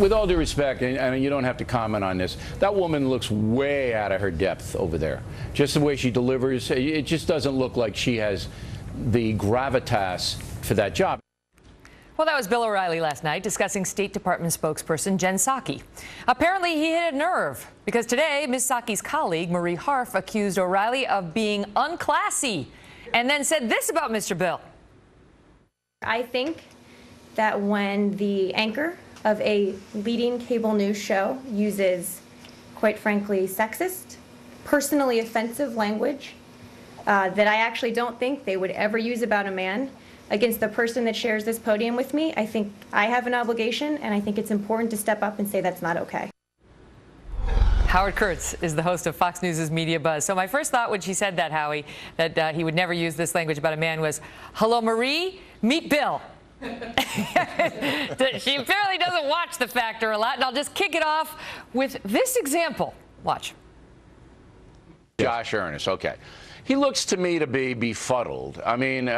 With all due respect, and you don't have to comment on this, that woman looks way out of her depth over there. Just the way she delivers, it just doesn't look like she has the gravitas for that job. Well, that was Bill O'Reilly last night discussing State Department spokesperson Jen Psaki. Apparently, he hit a nerve because today, Ms. Psaki's colleague, Marie Harf, accused O'Reilly of being unclassy and then said this about Mr. Bill. I think that when the anchor of a leading cable news show uses, quite frankly, sexist, personally offensive language that I actually don't think they would ever use about a man against the person that shares this podium with me, I think I have an obligation, and I think it's important to step up and say that's not okay. Howard Kurtz is the host of Fox News' Media Buzz. So my first thought when she said that, Howie, that he would never use this language about a man was, hello, Marie, meet Bill. She apparently doesn't watch The Factor a lot, and I'll just kick it off with this example. Watch. Josh Earnest, okay. He looks to me to be befuddled. I mean,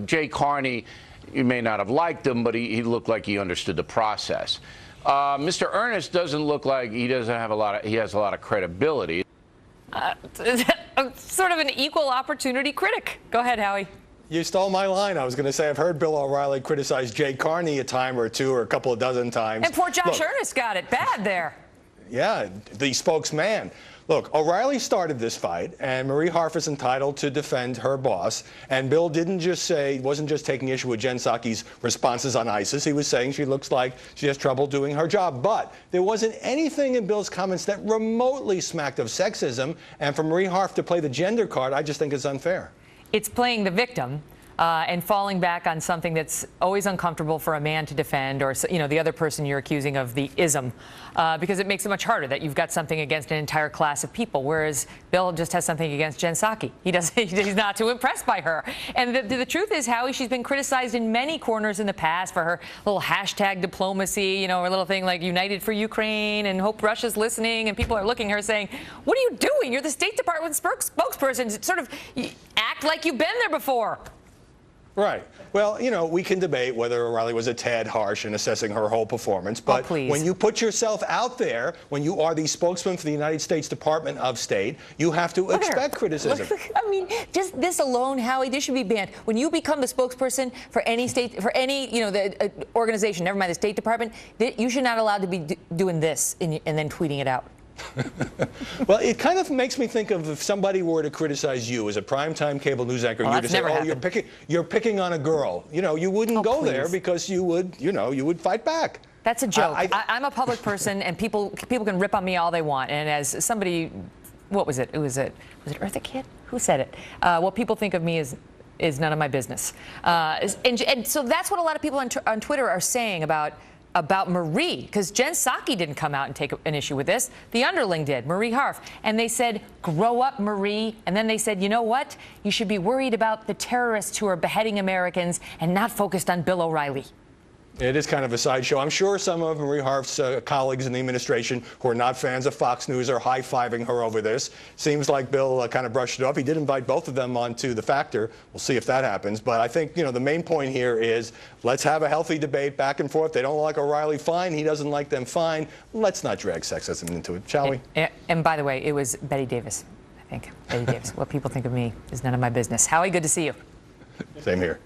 Jay Carney, you may not have liked him, but he looked like he understood the process. Mr. Earnest doesn't look like he has a lot of credibility. Sort of an equal opportunity critic. Go ahead, Howie. You stole my line. I was going to say I've heard Bill O'Reilly criticize Jay Carney a time or two or a couple of dozen times. And poor Josh Earnest got it bad there. Yeah, the spokesman. Look, O'Reilly started this fight, and Marie Harf is entitled to defend her boss. And Bill wasn't just taking issue with Jen Psaki's responses on ISIS. He was saying she looks like she has trouble doing her job. But there wasn't anything in Bill's comments that remotely smacked of sexism. And for Marie Harf to play the gender card, I just think it's unfair. It's playing the victim and falling back on something that's always uncomfortable for a man to defend, or the other person you're accusing of the ism, because it makes it much harder that you've got something against an entire class of people, whereas Bill just has something against Jen Psaki. He's not too impressed by her. And the truth is, Howie, she's been criticized in many corners in the past for her little hashtag diplomacy, her little thing like United for Ukraine and hope Russia's listening, and people are looking at her saying, what are you doing? You're the State Department spokesperson. Sort of act like you've been there before. Right. Well, we can debate whether O'Reilly was a tad harsh in assessing her whole performance. But when you put yourself out there, when you are the spokesman for the United States Department of State, you have to expect criticism. I mean, just this alone, Howie, this should be banned. When you become the spokesperson for any state, for any, the organization, never mind the State Department, you should not allowed to be doing this and then tweeting it out. Well, it kind of makes me think of if somebody were to criticize you as a primetime cable news anchor, you'd say, "Oh, you're picking on a girl." You wouldn't go there because you would fight back. That's a joke. I'm a public person, and people can rip on me all they want. And as somebody, what was it? Was it Eartha Kitt? Who said it? What people think of me is none of my business. And so that's what a lot of people on Twitter are saying about Marie, because Jen Psaki didn't come out and take an issue with this. The underling did, Marie Harf. And they said, grow up, Marie. And then they said, you know what? You should be worried about the terrorists who are beheading Americans and not focused on Bill O'Reilly. It is kind of a sideshow. I'm sure some of Marie Harf's colleagues in the administration who are not fans of Fox News are high-fiving her over this. Seems like Bill kind of brushed it off. He did invite both of them onto The Factor. We'll see if that happens. But I think, the main point here is let's have a healthy debate back and forth. They don't like O'Reilly, fine. He doesn't like them, fine. Let's not drag sexism into it, shall we? And by the way, it was Betty Davis, I think. Betty Davis. What people think of me is none of my business. Howie, good to see you. Same here.